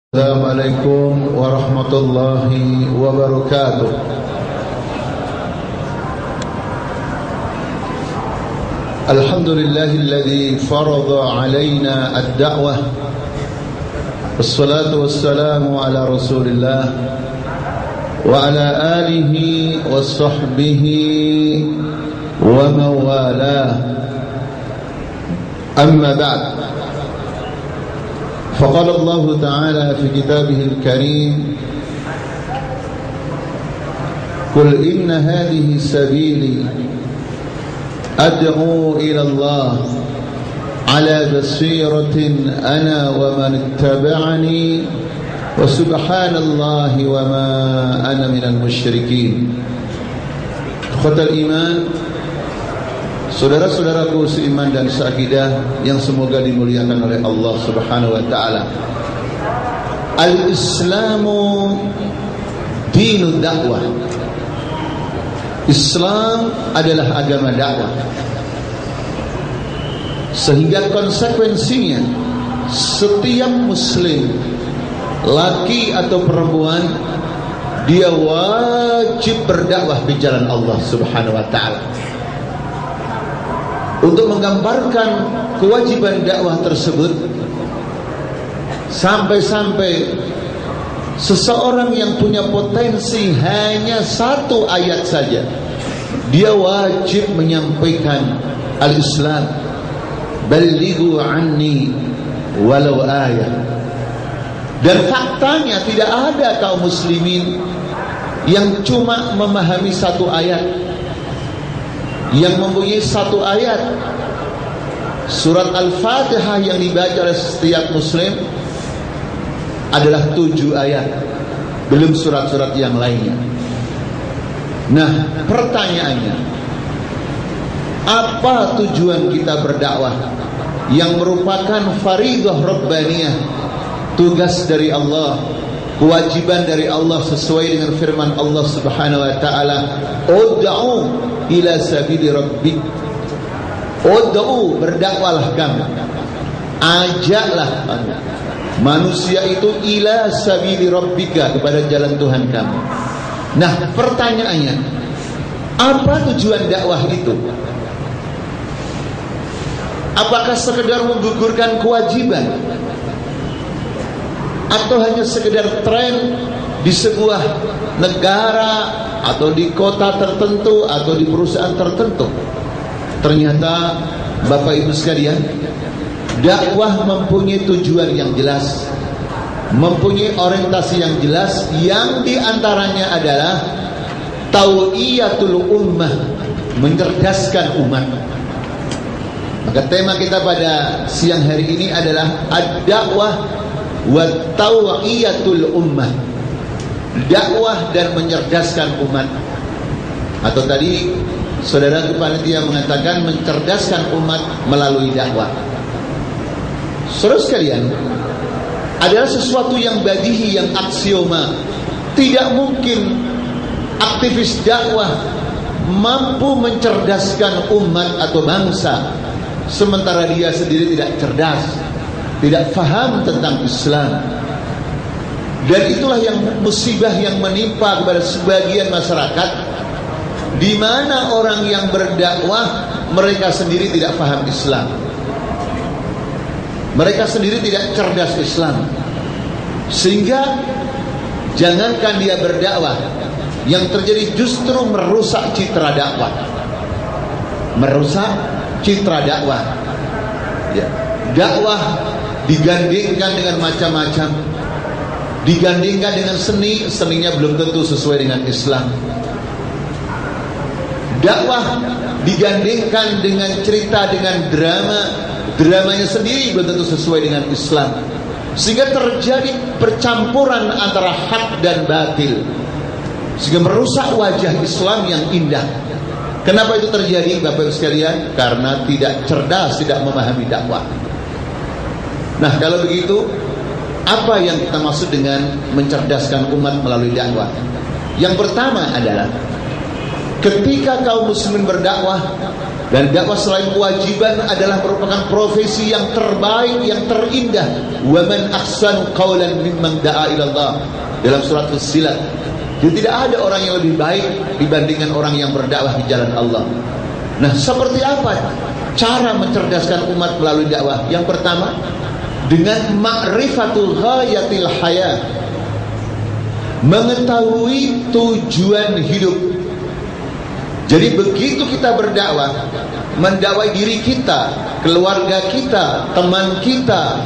Assalamualaikum warahmatullahi wabarakatuh. Alhamdulillahilladzi farada alaina ad-da'wah. Wassalatu wassalamu ala Rasulillah wa ala alihi wa sahbihi wa mawalah. Amma ba'd. فقال الله تعالى في كتابه الكريم قل إن هذه سبيلي أدعو إلى الله على بصيرة أنا ومن اتبعني وسبحان الله وما أنا من المشركين. إخوة الإيمان, saudara-saudaraku seiman dan seakidah yang semoga dimuliakan oleh Allah Subhanahu wa taala. Al-Islamu dinu dakwah. Islam adalah agama dakwah. Sehingga konsekuensinya setiap muslim, laki atau perempuan, dia wajib berdakwah di jalan Allah Subhanahu wa taala. Untuk menggambarkan kewajiban dakwah tersebut, sampai-sampai seseorang yang punya potensi hanya satu ayat saja, dia wajib menyampaikan al-Islam. Balighu anni walau ayat. Dan faktanya tidak ada kaum muslimin yang cuma memahami satu ayat, yang mempunyai satu ayat. Surat Al-Fatihah yang dibaca oleh setiap muslim adalah 7 ayat, belum surat-surat yang lainnya. Nah, pertanyaannya, apa tujuan kita berdakwah yang merupakan faridah rabbaniyah, tugas dari Allah, kewajiban dari Allah sesuai dengan firman Allah Subhanahu wa taala, ud'u ila sabili rabbik. Ud'u, berdakwalah kamu, ajaklah manusia itu ila sabili rabbika, kepada jalan Tuhan kamu. Nah, pertanyaannya, apa tujuan dakwah itu? Apakah sekedar menggugurkan kewajiban, atau hanya sekedar tren di sebuah negara atau di kota tertentu atau di perusahaan tertentu? Ternyata Bapak Ibu sekalian, dakwah mempunyai tujuan yang jelas, mempunyai orientasi yang jelas, yang diantaranya adalah tawiyatul ummah, mencerdaskan umat. Maka tema kita pada siang hari ini adalah ad-dakwah wa tawiyatul ummah, dakwah dan mencerdaskan umat. Atau tadi saudara panitia mengatakan mencerdaskan umat melalui dakwah. Saudara sekalian, adalah sesuatu yang badihi, yang aksioma. Tidak mungkin aktivis dakwah mampu mencerdaskan umat atau bangsa sementara dia sendiri tidak cerdas, tidak faham tentang Islam. Dan itulah yang musibah yang menimpa kepada sebagian masyarakat, di mana orang yang berdakwah mereka sendiri tidak faham Islam, mereka sendiri tidak cerdas Islam, sehingga jangankan dia berdakwah, yang terjadi justru merusak citra dakwah, merusak citra dakwah. Ya, dakwah digandingkan dengan macam-macam, digandingkan dengan seni, seninya belum tentu sesuai dengan Islam. Dakwah digandingkan dengan cerita, dengan drama, dramanya sendiri belum tentu sesuai dengan Islam, sehingga terjadi percampuran antara hak dan batil, sehingga merusak wajah Islam yang indah. Kenapa itu terjadi, Bapak Ibu sekalian? Karena tidak cerdas, tidak memahami dakwah. Nah, kalau begitu, apa yang kita maksud dengan mencerdaskan umat melalui dakwah? Yang pertama adalah ketika kaum muslimin berdakwah, Dan dakwah selain kewajiban adalah merupakan profesi yang terbaik, yang terindah. Wa man ahsanu qawlan mimman da'a ila Allah, dalam surat Fussilat. Jadi tidak ada orang yang lebih baik dibandingkan orang yang berdakwah di jalan Allah. Nah, seperti apa cara mencerdaskan umat melalui dakwah? Yang pertama, dengan ma'rifatul ghayatil hayat, mengetahui tujuan hidup. Jadi begitu kita berdakwah, mendakwai diri kita, keluarga kita, teman kita,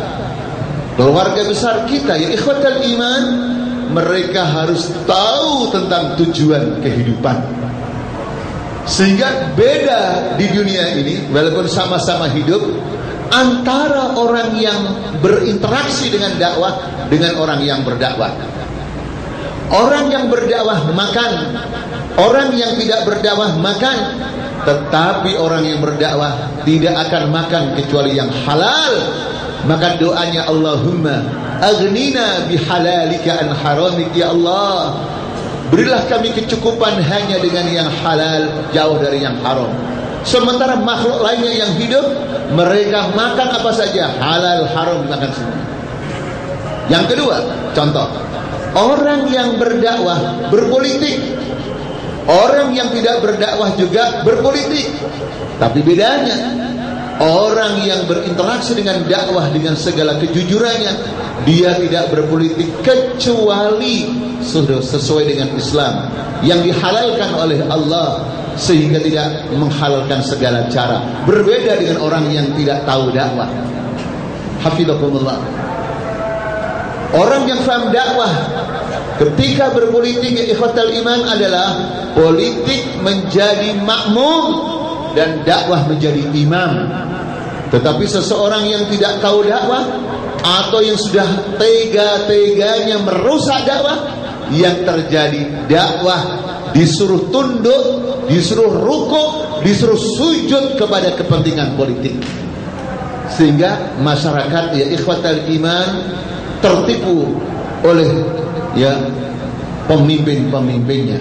keluarga besar kita, ya ikhwatal iman, mereka harus tahu tentang tujuan kehidupan. Sehingga beda di dunia ini, walaupun sama-sama hidup, antara orang yang berinteraksi dengan dakwah dengan orang yang berdakwah. Orang yang berdakwah makan, orang yang tidak berdakwah makan. Tetapi orang yang berdakwah tidak akan makan kecuali yang halal. Maka doanya, Allahumma aghnina bihalalika an haramik, ya Allah, berilah kami kecukupan hanya dengan yang halal, jauh dari yang haram. Sementara makhluk lainnya yang hidup, mereka makan apa saja, halal haram makan semua. Yang kedua, contoh, orang yang berdakwah berpolitik, orang yang tidak berdakwah juga berpolitik. Tapi bedanya, orang yang berinteraksi dengan dakwah dengan segala kejujurannya, dia tidak berpolitik kecuali sudah sesuai dengan Islam yang dihalalkan oleh Allah, sehingga tidak menghalalkan segala cara. Berbeda dengan orang yang tidak tahu dakwah. Hafizakumullah. Orang yang faham dakwah ketika berpolitik, ya ikhwatal iman, adalah politik menjadi makmum dan dakwah menjadi imam. Tetapi seseorang yang tidak tahu dakwah atau yang sudah tega-teganya merusak dakwah, yang terjadi dakwah disuruh tunduk, disuruh rukuk, disuruh sujud kepada kepentingan politik. Sehingga masyarakat, ya ikhwatal iman, tertipu oleh ya pemimpin-pemimpinnya.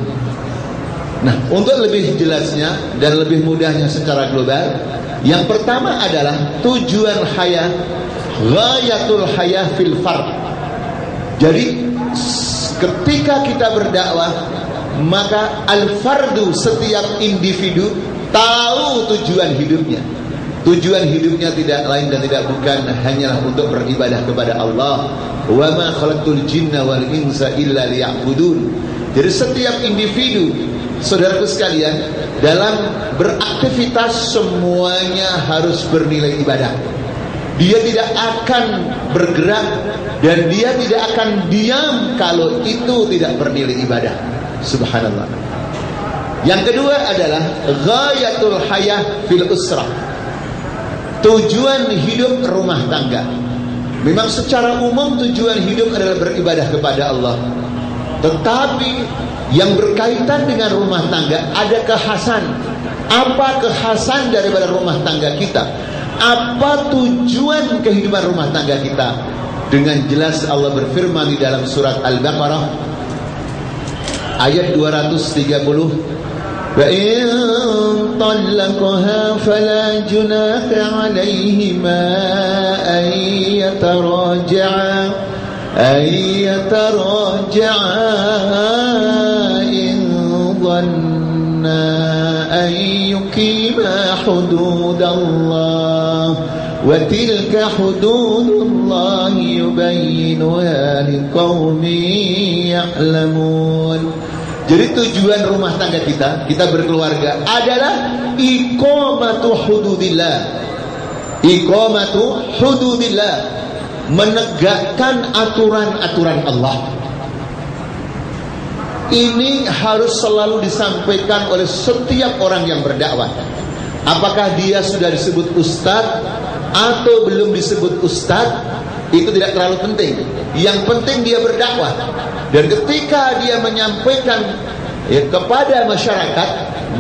Nah, untuk lebih jelasnya dan lebih mudahnya secara global, yang pertama adalah tujuan hayat, ghayatul hayah fil fard. Jadi ketika kita berdakwah, maka al-fardu, setiap individu tahu tujuan hidupnya. Tujuan hidupnya tidak lain dan tidak bukan hanyalah untuk beribadah kepada Allah. Wa ma khalaqtul jinna wal insa illa liya'budun. Jadi setiap individu, saudaraku sekalian, dalam beraktivitas semuanya harus bernilai ibadah. Dia tidak akan bergerak dan dia tidak akan diam kalau itu tidak bernilai ibadah. Subhanallah. Yang kedua adalah ghayatul hayah fil usrah, tujuan hidup rumah tangga. Memang secara umum tujuan hidup adalah beribadah kepada Allah, tetapi yang berkaitan dengan rumah tangga ada kekhasan. Apa kekhasan daripada rumah tangga kita? Apa tujuan kehidupan rumah tangga kita? Dengan jelas Allah berfirman di dalam surat Al-Baqarah ayat 230, فَإِن طَلَّقَهَا فَلَا جُنَاحَ عَلَيْهِمَا أَن يَتَرَاجَعَا إِن ظَنَّا أَن يُقِيمَا حُدُودَ اللَّهِ وَتِلْكَ حُدُودُ اللَّهِ يُبَيِّنُهَا لِقَوْمٍ يَعْلَمُونَ. Jadi tujuan rumah tangga kita berkeluarga adalah iqamatu hududillah. Iqamatu hududillah, menegakkan aturan-aturan Allah. Ini harus selalu disampaikan oleh setiap orang yang berdakwah. Apakah dia sudah disebut ustadz atau belum disebut ustadz, itu tidak terlalu penting. Yang penting dia berdakwah. Dan ketika dia menyampaikan kepada masyarakat,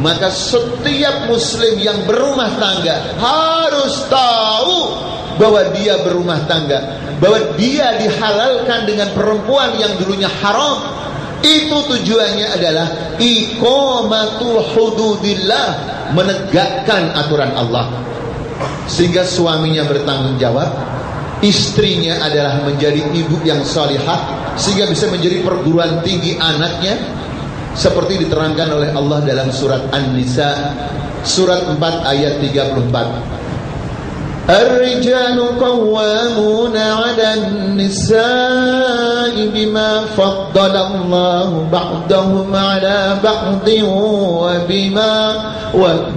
maka setiap muslim yang berumah tangga harus tahu bahwa dia berumah tangga, bahwa dia dihalalkan dengan perempuan yang dulunya haram. Itu tujuannya adalah iqamatu hududillah, menegakkan aturan Allah, sehingga suaminya bertanggung jawab, istrinya adalah menjadi ibu yang salihah, sehingga bisa menjadi perguruan tinggi anaknya, seperti diterangkan oleh Allah dalam surat An-Nisa surat 4 ayat 34. Ar-rijalu qawwamuna 'alan nisa'i bima faddala Allahu ba'dahum 'ala ba'din wa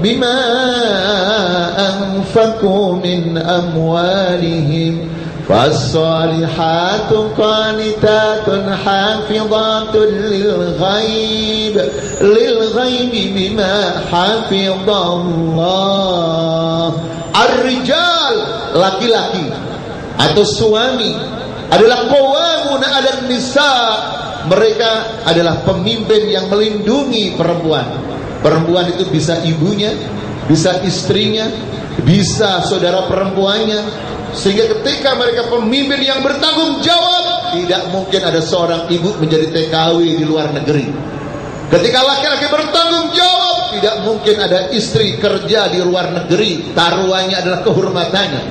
bima anfaqu min amwalihim. Fas-salihatu qanitatun hafizatun lil-ghaibi bima hafizallah. Ar-rijal, laki-laki atau suami adalah qawwamuna 'alan nisa. Mereka adalah pemimpin yang melindungi perempuan. Perempuan itu bisa ibunya, bisa istrinya, bisa saudara perempuannya. Sehingga ketika mereka pemimpin yang bertanggung jawab, tidak mungkin ada seorang ibu menjadi TKW di luar negeri. Ketika laki-laki bertanggung jawab, tidak mungkin ada istri kerja di luar negeri. Taruhannya adalah kehormatannya.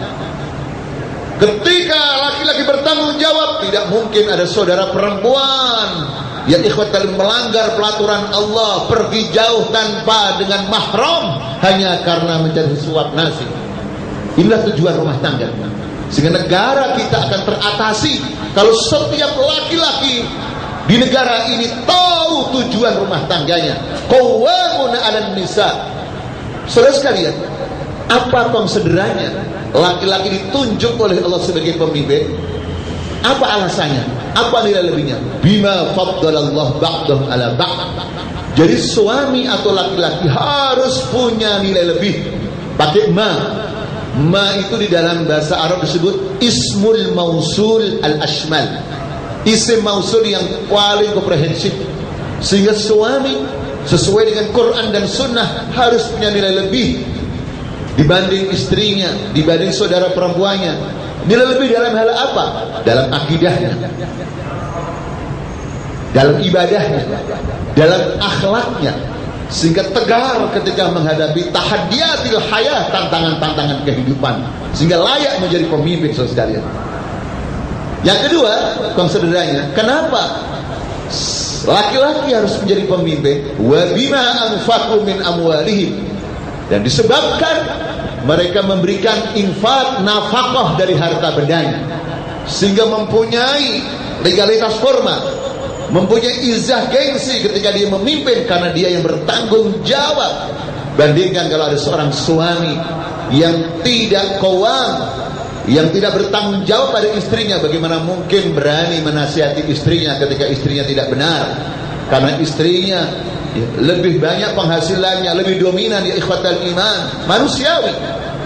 Ketika laki-laki bertanggung jawab, tidak mungkin ada saudara perempuan yang ikhwatal melanggar pelaturan Allah, pergi jauh tanpa dengan mahram hanya karena mencari suap nasi. Inilah tujuan rumah tangga. Sehingga negara kita akan teratasi kalau setiap laki-laki di negara ini tahu tujuan rumah tangganya. Qawwamuna 'alan nisa. Saudara sekalian, apa konsiderannya laki-laki ditunjuk oleh Allah sebagai pemimpin? Apa alasannya? Apa nilai lebihnya? Bima faddalallahu ba'dahum 'ala ba'd. Jadi suami atau laki-laki harus punya nilai lebih. Pakai ma itu di dalam bahasa Arab disebut ismul mausul al-ashmal, isim mausul yang paling komprehensif. Sehingga suami sesuai dengan Quran dan Sunnah harus punya nilai lebih dibanding istrinya, dibanding saudara perempuannya. Nilai lebih dalam hal apa? Dalam akidahnya, dalam ibadahnya, dalam akhlaknya, sehingga tegar ketika menghadapi tahaddiyatil hayah, tantangan-tantangan kehidupan, sehingga layak menjadi pemimpin, saudara sekalian. Yang kedua, konsiderannya, kenapa laki-laki harus menjadi pemimpin? Wa bima anfaqu min amwalihim. Dan disebabkan mereka memberikan infak, nafkah dari harta bendanya, sehingga mempunyai legalitas formal, mempunyai izah gengsi ketika dia memimpin, karena dia yang bertanggung jawab. Bandingkan kalau ada seorang suami yang tidak qawwam, yang tidak bertanggung jawab pada istrinya, bagaimana mungkin berani menasihati istrinya ketika istrinya tidak benar? Karena istrinya lebih banyak penghasilannya, lebih dominan, ya ikhwatal iman, manusiawi.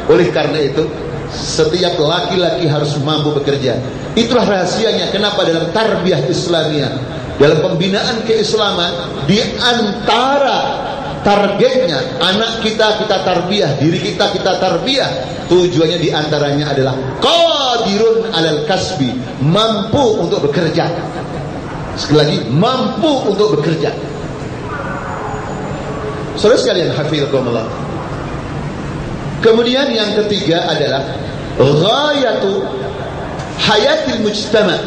Oleh karena itu, setiap laki-laki harus mampu bekerja. Itulah rahasianya kenapa dalam tarbiyah Islamiyah, dalam pembinaan keislaman, di antara targetnya anak kita tarbiyah, diri kita tarbiyah, tujuannya di antaranya adalah qadirun alal kasbi, mampu untuk bekerja. Sekali lagi, mampu untuk bekerja. Saudara sekalian, hafizakumullah. Kemudian yang ketiga adalah ghayatu hayatil mujtama.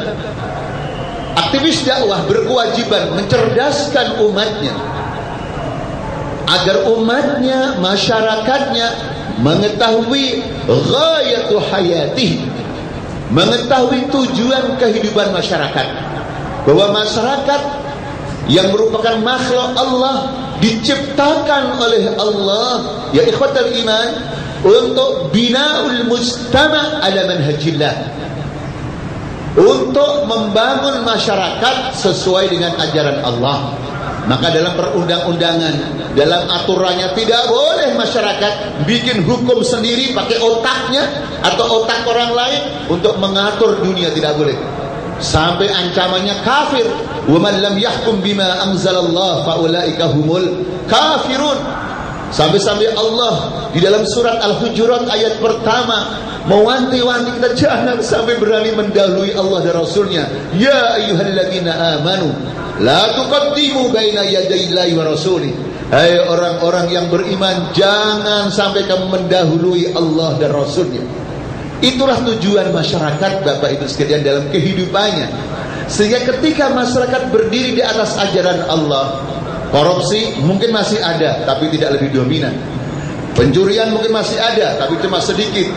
Aktivis dakwah berkewajiban mencerdaskan umatnya agar umatnya, masyarakatnya mengetahui ghayatu hayatih, mengetahui tujuan kehidupan masyarakat, bahwa masyarakat yang merupakan makhluk Allah, diciptakan oleh Allah, ya ikhwatal iman, untuk binaul mujtama ala manhajillah, untuk membangun masyarakat sesuai dengan ajaran Allah. Maka dalam perundang-undangan, dalam aturannya, tidak boleh masyarakat bikin hukum sendiri pakai otaknya atau otak orang lain untuk mengatur dunia, tidak boleh. Sampai ancamannya kafir. Wa man lam yahkum bima anzalallah fa ulaika humul kafirun. Sampai-sampai Allah di dalam surat Al-Hujurat ayat pertama mewanti-wanti kita jangan sampai berani mendahului Allah dan Rasulnya. Ya ayyuhalladzina amanu la tuqaddimu baina yadayillahi wa rasulih. Hai orang-orang yang beriman, jangan sampai kamu mendahului Allah dan Rasulnya. Itulah tujuan masyarakat Bapak Ibu sekalian dalam kehidupannya. Sehingga ketika masyarakat berdiri di atas ajaran Allah, korupsi mungkin masih ada tapi tidak lebih dominan. Pencurian mungkin masih ada tapi cuma sedikit.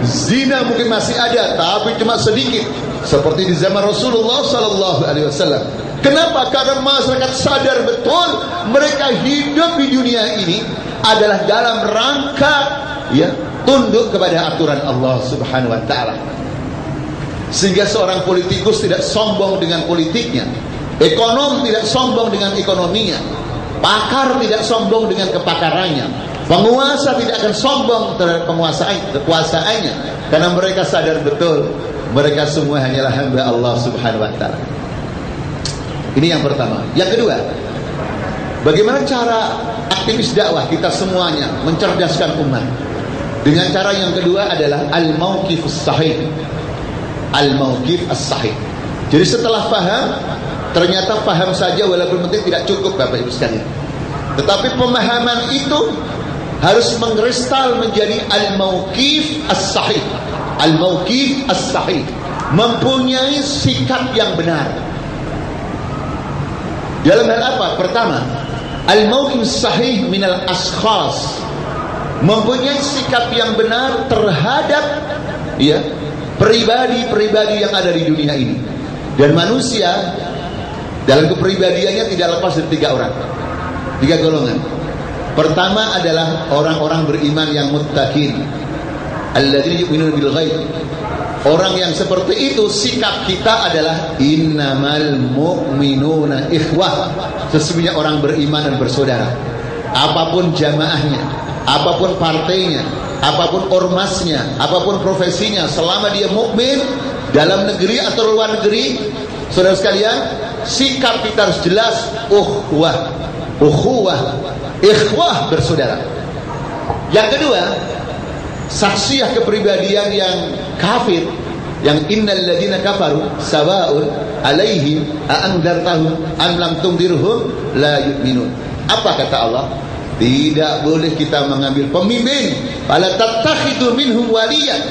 Zina mungkin masih ada tapi cuma sedikit. Seperti di zaman Rasulullah SAW. Kenapa? Karena masyarakat sadar betul mereka hidup di dunia ini adalah dalam rangka tunduk kepada aturan Allah Subhanahu wa taala. Sehingga seorang politikus tidak sombong dengan politiknya, ekonom tidak sombong dengan ekonominya, pakar tidak sombong dengan kepakarannya, penguasa tidak akan sombong terhadap kekuasaannya, karena mereka sadar betul mereka semua hanyalah hamba Allah Subhanahu wa taala. Ini yang pertama. Yang kedua, bagaimana cara aktivis dakwah kita semuanya mencerdaskan umat? Dengan cara yang kedua adalah al-mauqif as-sahih. Al-mauqif as-sahih. Jadi setelah paham, ternyata paham saja walaupun penting tidak cukup Bapak Ibu sekalian. Tetapi pemahaman itu harus mengkristal menjadi al-mauqif as-sahih. Al-mauqif as-sahih, mempunyai sikap yang benar. Dalam hal apa? Pertama, al-mauqif as-sahih minal ashkhas, mempunyai sikap yang benar terhadap pribadi-pribadi yang ada di dunia ini. Dan manusia dalam kepribadiannya tidak lepas dari 3 orang, 3 golongan. Pertama adalah orang-orang beriman yang muttaqin, alladzina yu'minuna bil ghaib. Orang yang seperti itu sikap kita adalah innamal mu'minuna ikhwah. Sesungguhnya orang beriman dan bersaudara. Apapun jamaahnya, apapun partainya, apapun ormasnya, apapun profesinya, selama dia mukmin dalam negeri atau luar negeri, saudara sekalian, sikap kita harus jelas, ukhuwah, ikhwah, bersaudara. Yang kedua, saksiyah kepribadian yang kafir, yang innal ladzina kafaru sawaun alaihim a anzartahum am lam tundirhum la yu'minun. Apa kata Allah? Tidak boleh kita mengambil pemimpin, fala tattakhidu minhum waliyan.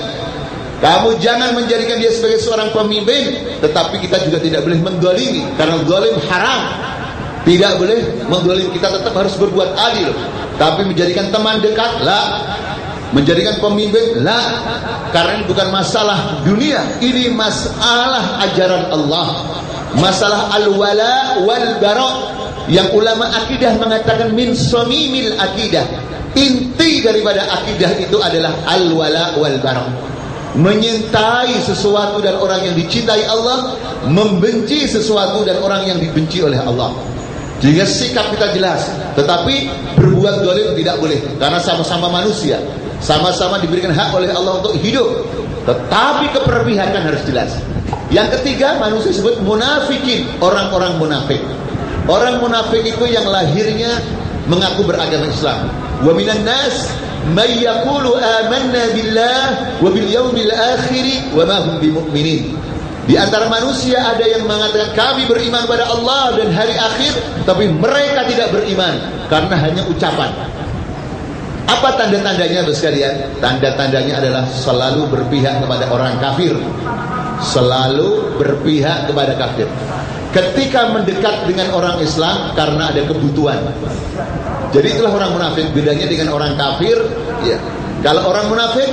Kamu jangan menjadikan dia sebagai seorang pemimpin, tetapi kita juga tidak boleh mendzalimi, karena zalim haram. Tidak boleh mendzalimi, kita tetap harus berbuat adil. Tapi menjadikan teman dekat, la. Menjadikan pemimpin, la. Karena ini bukan masalah dunia, ini masalah ajaran Allah, masalah al-wala wal bara. Yang ulama akidah mengatakan min samimil akidah, inti daripada akidah itu adalah al-wala wal bara, menyintai sesuatu dan orang yang dicintai Allah, membenci sesuatu dan orang yang dibenci oleh Allah. Sehingga sikap kita jelas. Tetapi berbuat zalim tidak boleh, karena sama-sama manusia, sama-sama diberikan hak oleh Allah untuk hidup. Tetapi keperpihakan harus jelas. Yang ketiga, manusia disebut munafikin, orang-orang munafik. Orang munafik itu yang lahirnya mengaku beragama Islam. Wa minan nas may yaqulu amanna billah wa bil yaumil akhir wa ma hum bimu'minin. Di antara manusia ada yang mengatakan kami beriman pada Allah dan hari akhir, tapi mereka tidak beriman karena hanya ucapan. Apa tanda-tandanya Bapak sekalian? Tanda-tandanya adalah selalu berpihak kepada orang kafir. Selalu berpihak kepada kafir. Ketika mendekat dengan orang Islam karena ada kebutuhan. Jadi itulah orang munafik. Bedanya dengan orang kafir, ya. Kalau orang munafik,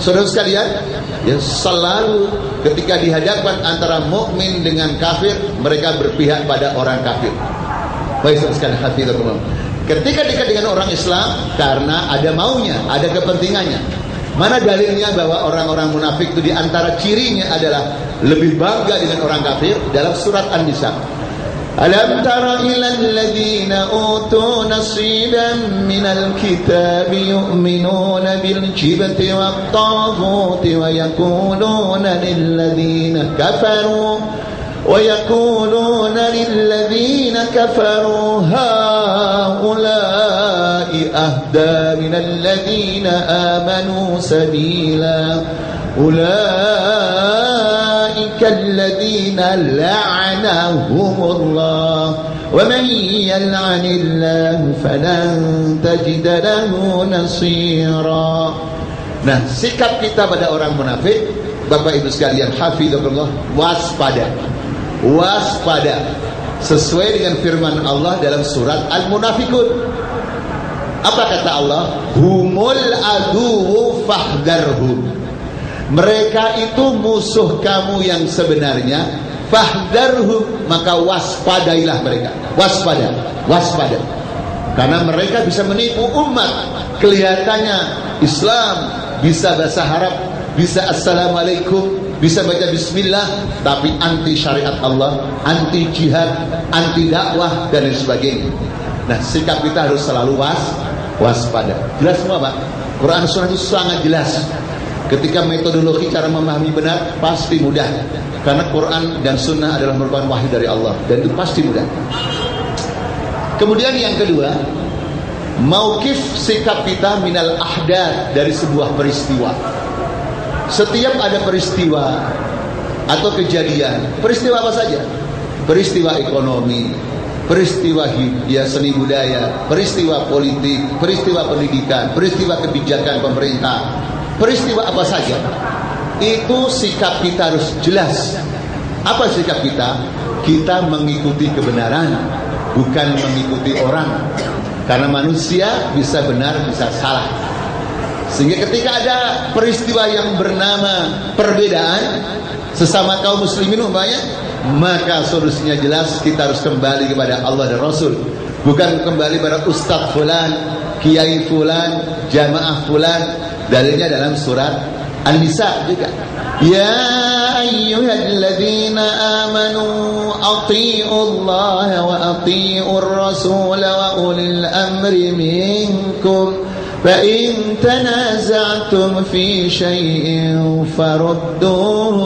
saudara sekalian, ya, selalu ketika dihadapkan antara mukmin dengan kafir, mereka berpihak pada orang kafir. Baik, saudara sekalian, hafizahullah. Ketika dekat dengan orang Islam karena ada maunya, ada kepentingannya. Mana dalilnya bahwa orang-orang munafik itu diantara cirinya adalah lebih bangga dengan orang kafir? Dalam surat An-Nisa. Alam tara ilal ladzina utu nasiban minal kitabi yu'minuna bil jibti wat taghuti wa yaquluna lil ladzina kafaru ويقولون للذين كفروا هؤلاء أهدى من الذين آمنوا سبيلا أولئك ulaika alladziina la'anahumullah wa man yal'anillahu falan tajida lahu nasira. Nah, sikap kita pada orang munafik, Bapak Ibu sekalian, hafizahullah, waspada. Waspada. Sesuai dengan firman Allah dalam surat Al-Munafikun. Apa kata Allah? Humul aduwwu fahdharhum. Mereka itu musuh kamu yang sebenarnya. Fahdharhum, maka waspadailah mereka. Waspada, waspada. Karena mereka bisa menipu umat. Kelihatannya Islam, bisa bahasa Arab, bisa assalamualaikum, bisa baca bismillah, tapi anti syariat Allah, anti jihad, anti dakwah, dan lain sebagainya. Nah, sikap kita harus selalu waspada. Jelas semua, Pak? Quran Sunnah itu sangat jelas. Ketika metodologi cara memahami benar pasti mudah, karena Quran dan Sunnah adalah merupakan wahyu dari Allah, dan itu pasti mudah. Kemudian yang kedua, mauqif sikap kita minal ahdath, dari sebuah peristiwa. Setiap ada peristiwa atau kejadian, peristiwa apa saja, peristiwa ekonomi, peristiwa seni budaya, peristiwa politik, peristiwa pendidikan, peristiwa kebijakan pemerintah, peristiwa apa saja, itu sikap kita harus jelas. Apa sikap kita? Kita mengikuti kebenaran, bukan mengikuti orang. Karena manusia bisa benar, bisa salah. Sehingga ketika ada peristiwa yang bernama perbedaan sesama kaum muslimin umpamanya, maka solusinya jelas, kita harus kembali kepada Allah dan Rasul, bukan kembali pada ustadz fulan, kiai fulan, jamaah fulan. Dalilnya dalam surat An-Nisa juga. Ya ayyuhalladzina amanu athi'ullaha wa athi'ur rasul wa ulil amri minkum فَإِن تَنَازَعْتُمْ فِي شَيْءٍ فَرُدُّوهُ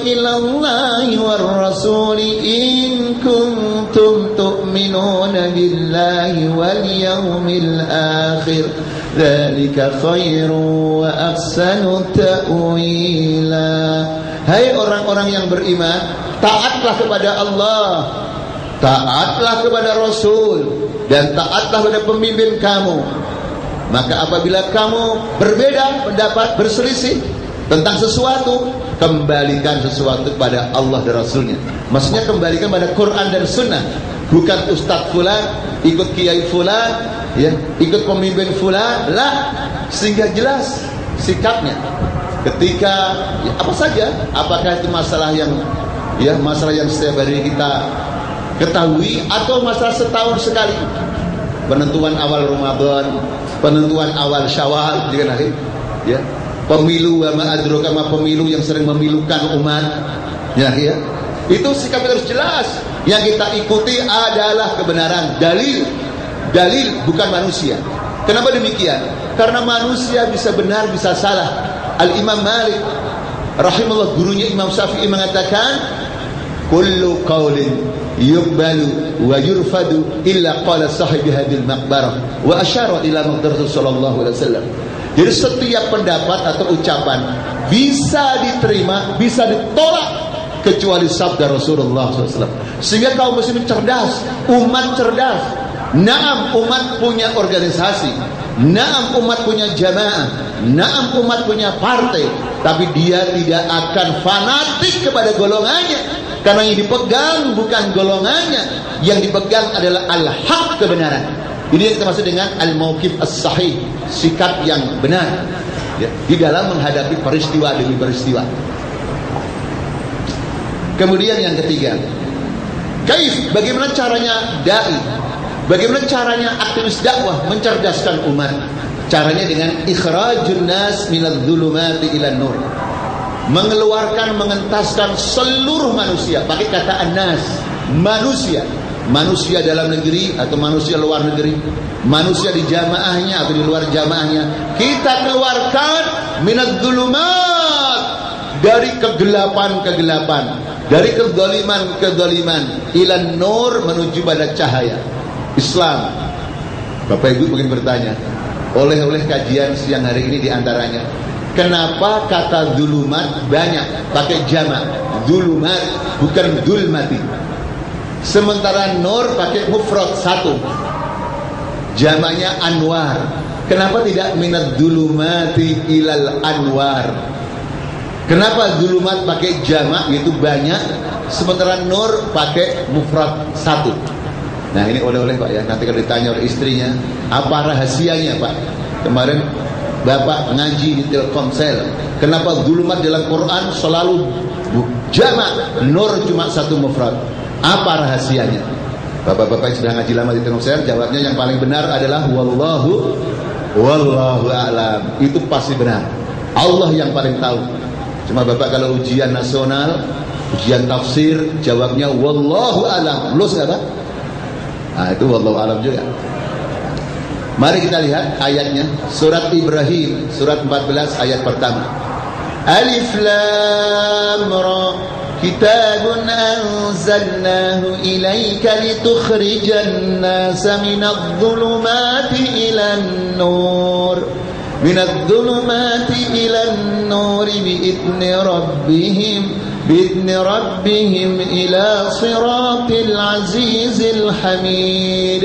إِلَى اللَّهِ وَالرَّسُولِ إِن كُنتُمْ تُؤْمِنُونَ بِاللَّهِ وَالْيَوْمِ الْآخِرِ ذَلِكَ خَيْرٌ وَأَحْسَنُ تَأْوِيلًا. Hai orang-orang yang beriman, taatlah kepada Allah, taatlah kepada Rasul, dan taatlah pada pemimpin kamu. Maka apabila kamu berbeda pendapat, berselisih tentang sesuatu, kembalikan sesuatu kepada Allah dan Rasulnya. Maksudnya kembalikan pada Quran dan Sunnah, bukan ustadz fulan, ikut kiai fulan, ya, ikut pemimpin fulan, lah. Sehingga jelas sikapnya. Ketika ya, apa saja, apakah itu masalah yang setiap hari kita ketahui, atau masalah setahun sekali, penentuan awal Ramadan, penentuan awal Syawal, ya, pemilu, wa ma adraka ma pemilu, yang sering memilukan umat, ya, itu sikap harus jelas. Yang kita ikuti adalah kebenaran, dalil, bukan manusia. Kenapa demikian? Karena manusia bisa benar, bisa salah. Al-Imam Malik rahimahullah, gurunya Imam Syafi'i, mengatakan kullu qaulin yuqbalu wa yurfadu illa qala sahibi hadil maqbarah wa asyara ila maqdaratul sallallahu alaihi wasallam. Jadi setiap pendapat atau ucapan bisa diterima, bisa ditolak, kecuali sabda Rasulullah SAW. Sehingga kaum muslimin cerdas, umat cerdas. Naam, umat punya organisasi, naam, umat punya jamaah, naam, umat punya partai, tapi dia tidak akan fanatik kepada golongannya. Karena yang dipegang bukan golongannya, yang dipegang adalah al-haq, kebenaran. Ini yang kita maksud dengan al-mauqif as-sahih, sikap yang benar, ya, di dalam menghadapi peristiwa demi peristiwa. Kemudian yang ketiga, kaif, bagaimana caranya dai, bagaimana caranya aktivis dakwah mencerdaskan umat. Caranya dengan ikhrajun nas minadz dzulumati ilan nur, mengeluarkan, mengentaskan seluruh manusia. Pakai kata an-nas, manusia dalam negeri atau manusia luar negeri, manusia di jamaahnya atau di luar jamaahnya, kita keluarkan minadz dzulumat, dari kegelapan-kegelapan, dari kezaliman-kezaliman, ilan nur, menuju pada cahaya Islam. Bapak Ibu mungkin bertanya, oleh kajian siang hari ini diantaranya, kenapa kata zulumat banyak pakai jamak, zulumat bukan zulmati. Sementara nur pakai mufrad satu, jamaknya anwar. Kenapa tidak minad zulumati ilal anwar? Kenapa zulumat pakai jamak yaitu banyak, sementara nur pakai mufrad satu? Nah ini oleh-oleh Pak ya. Nanti kalau ditanya oleh istrinya, apa rahasianya Pak? Kemarin Bapak ngaji di Telkomsel, kenapa zulumat dalam Quran selalu jamak, nur cuma satu mufrad? Apa rahasianya? Bapak-bapak yang sudah ngaji lama di Telkomsel, jawabnya yang paling benar adalah wallahu a'lam. Itu pasti benar. Allah yang paling tahu. Cuma Bapak kalau ujian nasional, ujian tafsir, jawabnya wallahu a'lam. Lulus enggak Pak? Nah, itu wallahu a'lam juga. Mari kita lihat ayatnya. Surat Ibrahim, surat 14 ayat pertama. Alif Lam Ra. Kitabun anzalnahu ilaika litukhrijan nasa minadh-dhulumati ilan nur. Minadh-dhulumati ilan nur bi'idni rabbihim ila siratil azizil hamid.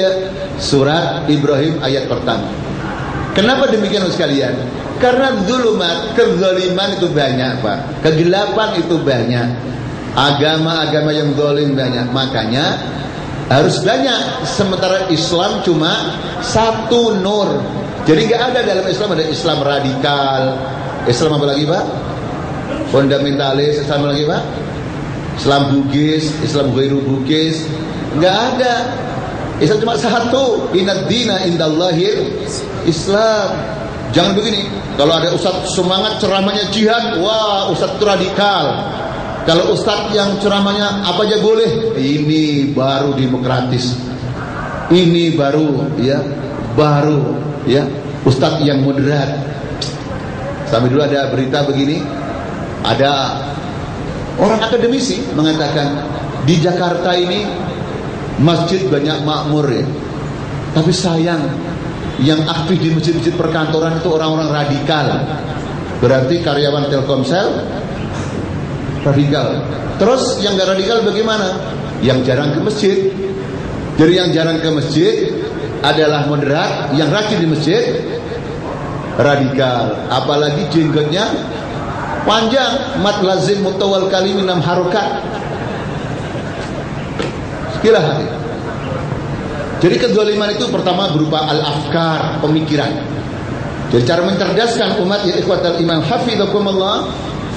Surat Ibrahim ayat pertama. Kenapa demikian sekalian? Karena zulumat, kezaliman itu banyak Pak, kegelapan itu banyak, agama-agama yang zalim banyak, makanya harus banyak. Sementara Islam cuma satu nur. Jadi nggak ada dalam Islam, ada Islam radikal, Islam apa lagi Pak? Fundamentalis, Islam apa lagi Pak? Islam Bugis, Islam Ghairu Bugis, nggak ada. Islam cuma satu, inad dina indallahil Islam. Jangan begini, kalau ada ustadz semangat ceramahnya jihad, wah ustadz itu radikal. Kalau ustadz yang ceramahnya apa aja boleh, ini baru demokratis. Ini baru ya ustadz yang moderat. Sampai dulu ada berita begini, ada orang akademisi mengatakan di Jakarta ini masjid banyak makmur ya, tapi sayang yang aktif di masjid-masjid perkantoran itu orang-orang radikal. Berarti karyawan Telkomsel radikal. Terus yang gak radikal bagaimana? Yang jarang ke masjid. Jadi yang jarang ke masjid adalah moderat, yang rajin di masjid radikal. Apalagi jenggotnya panjang, mat lazim mutawal kalim 6 harokat. Sekilah hati. Jadi kezaliman itu pertama berupa al-afkar, pemikiran. Jadi cara mencerdaskan umat ya ikhwatal iman hafizakumullah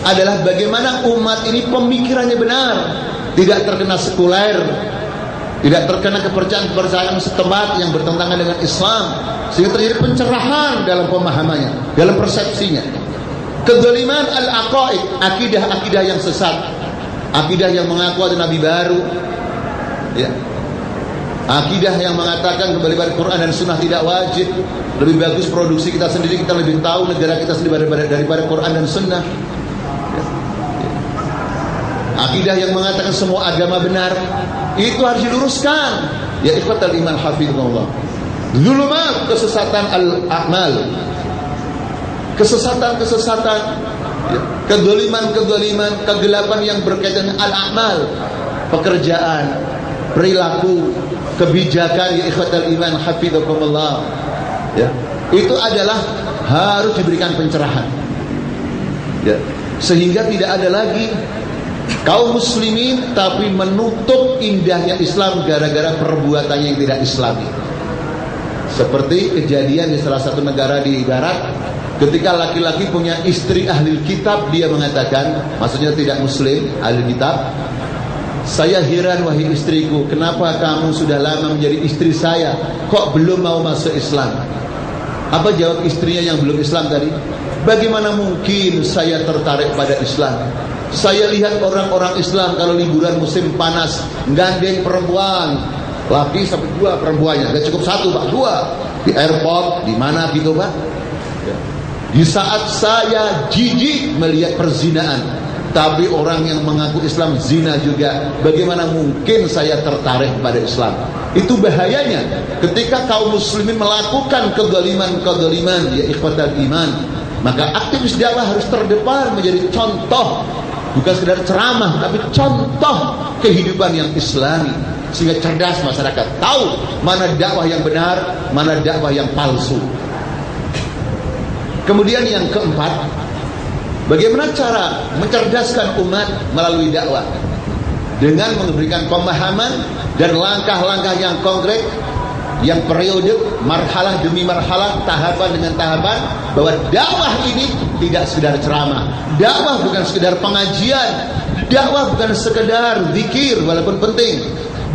adalah bagaimana umat ini pemikirannya benar, tidak terkena sekuler, tidak terkena kepercayaan setempat yang bertentangan dengan Islam, sehingga terjadi pencerahan dalam pemahamannya, dalam persepsinya. Kezaliman al-aqaid, akidah-akidah yang sesat, akidah yang mengaku ada nabi baru, ya. Akidah yang mengatakan kembali pada Quran dan Sunnah tidak wajib. Lebih bagus produksi kita sendiri, kita lebih tahu negara kita sendiri daripada Quran dan Sunnah. Akidah yang mengatakan semua agama benar, itu harus diluruskan. Ya ikhwatal iman hafizahullah. Zulumat, kesesatan al-a'mal, kesesatan-kesesatan, ya. Kezaliman, kegelapan yang berkaitan dengan al-a'mal, pekerjaan, perilaku, kebijakan ya ikhwatal iman hafizakumullah, ya, itu adalah harus diberikan pencerahan, ya, sehingga tidak ada lagi kaum muslimin tapi menutup indahnya Islam gara-gara perbuatannya yang tidak islami. Seperti kejadian di salah satu negara di barat, ketika laki-laki punya istri ahli kitab, dia mengatakan, maksudnya tidak muslim, ahli kitab, saya heran wahai istriku, kenapa kamu sudah lama menjadi istri saya, kok belum mau masuk Islam? Apa jawab istrinya yang belum Islam tadi? Bagaimana mungkin saya tertarik pada Islam? Saya lihat orang-orang Islam kalau liburan musim panas gandeng perempuan, laki sampai 2 perempuannya, gak cukup 1 Pak, 2 di airport, di mana gitu Pak. Di saat saya jijik melihat perzinaan, tapi orang yang mengaku Islam zina juga, bagaimana mungkin saya tertarik pada Islam? Itu bahayanya ketika kaum muslimin melakukan kezaliman ya ikhwatal iman, Maka aktivis dakwah harus terdepan menjadi contoh, bukan sekedar ceramah, tapi contoh kehidupan yang islami, sehingga cerdas masyarakat tahu mana dakwah yang benar, mana dakwah yang palsu. Kemudian yang keempat, bagaimana cara mencerdaskan umat melalui dakwah? Dengan memberikan pemahaman dan langkah-langkah yang konkret, yang periode, marhalah demi marhalah, tahapan dengan tahapan, bahwa dakwah ini tidak sekedar ceramah, dakwah bukan sekedar pengajian, dakwah bukan sekedar zikir walaupun penting,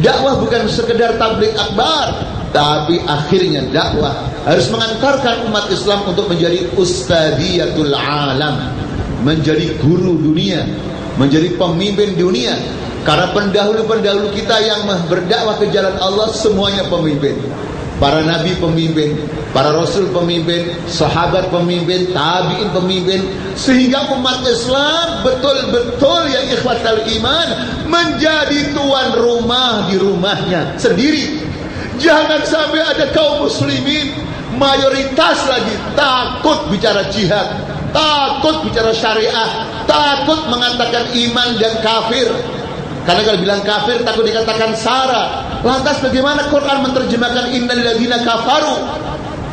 dakwah bukan sekedar tabligh akbar, tapi akhirnya dakwah harus mengantarkan umat Islam untuk menjadi ustadziyatul alam, menjadi guru dunia, menjadi pemimpin dunia. Karena pendahulu-pendahulu kita yang berdakwah ke jalan Allah semuanya pemimpin. Para nabi pemimpin, para rasul pemimpin, sahabat pemimpin, tabi'in pemimpin, sehingga umat Islam betul-betul yang ikhwatal iman menjadi tuan rumah di rumahnya sendiri. Jangan sampai ada kaum muslimin mayoritas lagi takut bicara jihad, takut bicara syariah, takut mengatakan iman dan kafir. Karena kalau bilang kafir takut dikatakan sara. Lantas bagaimana Quran menerjemahkan innal ladzina kafaru?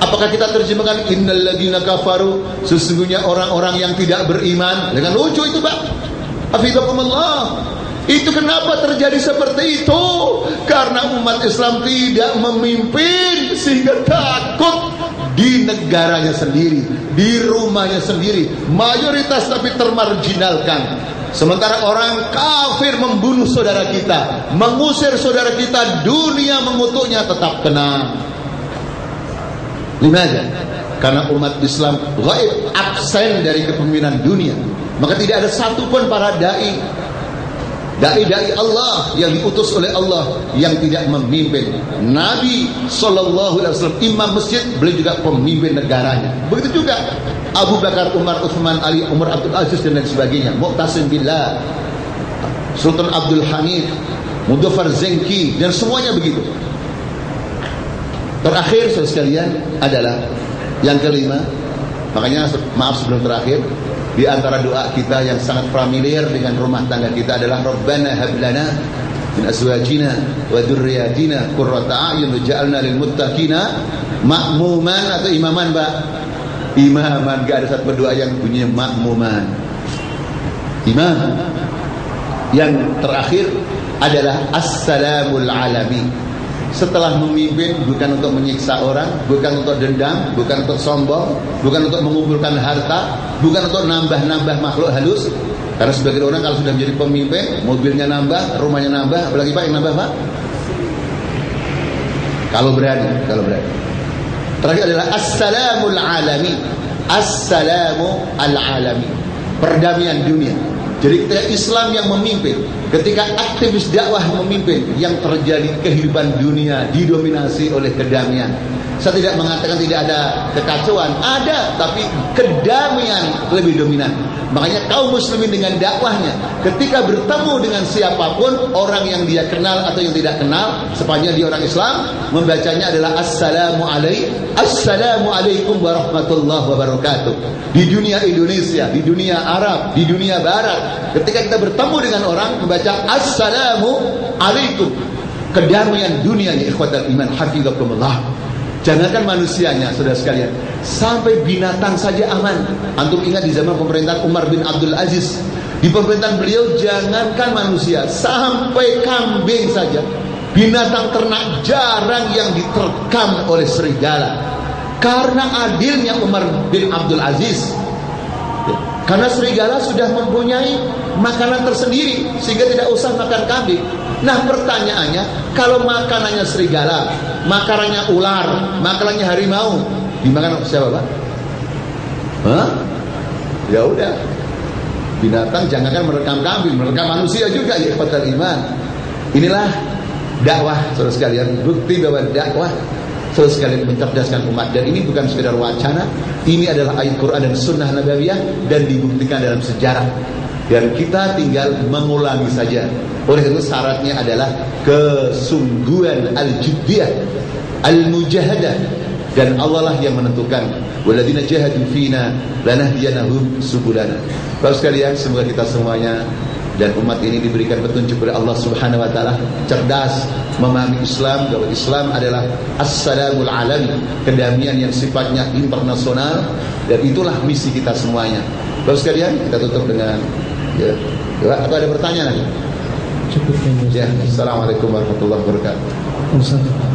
Apakah kita terjemahkan innal ladzina kafaru sesungguhnya orang-orang yang tidak beriman? Dengan lucu itu, Pak. Hafizakumullah. Itu kenapa terjadi seperti itu? Karena umat Islam tidak memimpin, sehingga takut di negaranya sendiri, di rumahnya sendiri, mayoritas tapi termarginalkan. Sementara orang kafir membunuh saudara kita, mengusir saudara kita, dunia mengutuknya, tetap tenang. Limaza? Karena umat Islam gaib, absen dari kepemimpinan dunia. Maka tidak ada satupun para dai Allah yang diutus oleh Allah yang tidak memimpin. Nabi SAW imam masjid, beliau juga pemimpin negaranya. Begitu juga Abu Bakar, Umar, Utsman, Ali, Umar Abdul Aziz dan lain sebagainya. Mu'tasim billah, Sultan Abdul Hamid, Mudaffar Zenki, dan semuanya begitu. Terakhir saudara sekalian adalah yang kelima. Makanya maaf sebelum terakhir, di antara doa kita yang sangat familiar dengan rumah tangga kita adalah Rabbana hab lana min azwajina wa dzurriyyatina qurrata a'yun waj'alna lil muttaqina ma'muman. Atau imaman, Pak? Imaman. Gak ada satu berdoa yang bunyinya ma'muman. Imam. Yang terakhir adalah assalamul alami. Setelah memimpin, bukan untuk menyiksa orang, bukan untuk dendam, bukan untuk sombong, bukan untuk mengumpulkan harta, bukan untuk nambah-nambah makhluk halus. Karena sebagian orang kalau sudah menjadi pemimpin, mobilnya nambah, rumahnya nambah, apalagi Pak yang nambah, Pak? Kalau berani. Terakhir adalah assalamul alami. Assalamu al-alami, perdamaian dunia. Jadi ketika Islam yang memimpin, ketika aktivis dakwah memimpin, yang terjadi kehidupan dunia didominasi oleh kedamaian. Saya tidak mengatakan tidak ada kekacauan, ada, tapi kedamaian lebih dominan. Makanya kaum muslimin dengan dakwahnya, ketika bertemu dengan siapapun, orang yang dia kenal atau yang tidak kenal, sepanjang dia orang Islam, membacanya adalah Assalamualaikum warahmatullahi wabarakatuh. Di dunia Indonesia, di dunia Arab, di dunia Barat, ketika kita bertemu dengan orang, membaca Assalamualaikum, kedamaian dunia ya ikhwatal iman, hafizakumullah. Jangankan manusianya, saudara sekalian, sampai binatang saja aman. Antum ingat di zaman pemerintahan Umar bin Abdul Aziz, di pemerintahan beliau jangankan manusia, sampai kambing saja, binatang ternak jarang yang diterkam oleh serigala. Karena adilnya Umar bin Abdul Aziz, karena serigala sudah mempunyai makanan tersendiri, sehingga tidak usah makan kambing. Nah pertanyaannya, kalau makanannya serigala, makanannya ular, makanannya harimau, dimakan siapa, Pak? Hah? Ya udah, binatang jangankan merekam kambing, merekam manusia juga ya ikhwatal iman. Inilah dakwah saudara sekalian, bukti bahwa dakwah saudara sekalian mencerdaskan umat. Dan ini bukan sekedar wacana, ini adalah ayat Quran dan sunnah nabawiyah, dan dibuktikan dalam sejarah. Dan kita tinggal mengulangi saja. Oleh itu syaratnya adalah kesungguhan, al-jiddiyah, al-mujahadah dan Allah lah yang menentukan. Walladzina jahadu fina lanahdiyanahum subulana. Bapak sekalian, semoga kita semuanya dan umat ini diberikan petunjuk oleh Allah Subhanahu wa taala, cerdas memahami Islam, bahwa Islam adalah as-salamul alami, kedamaian yang sifatnya internasional, dan itulah misi kita semuanya. Bapak sekalian, kita tutup dengan atau ada pertanyaan? Cukup. Ya, assalamualaikum warahmatullahi wabarakatuh.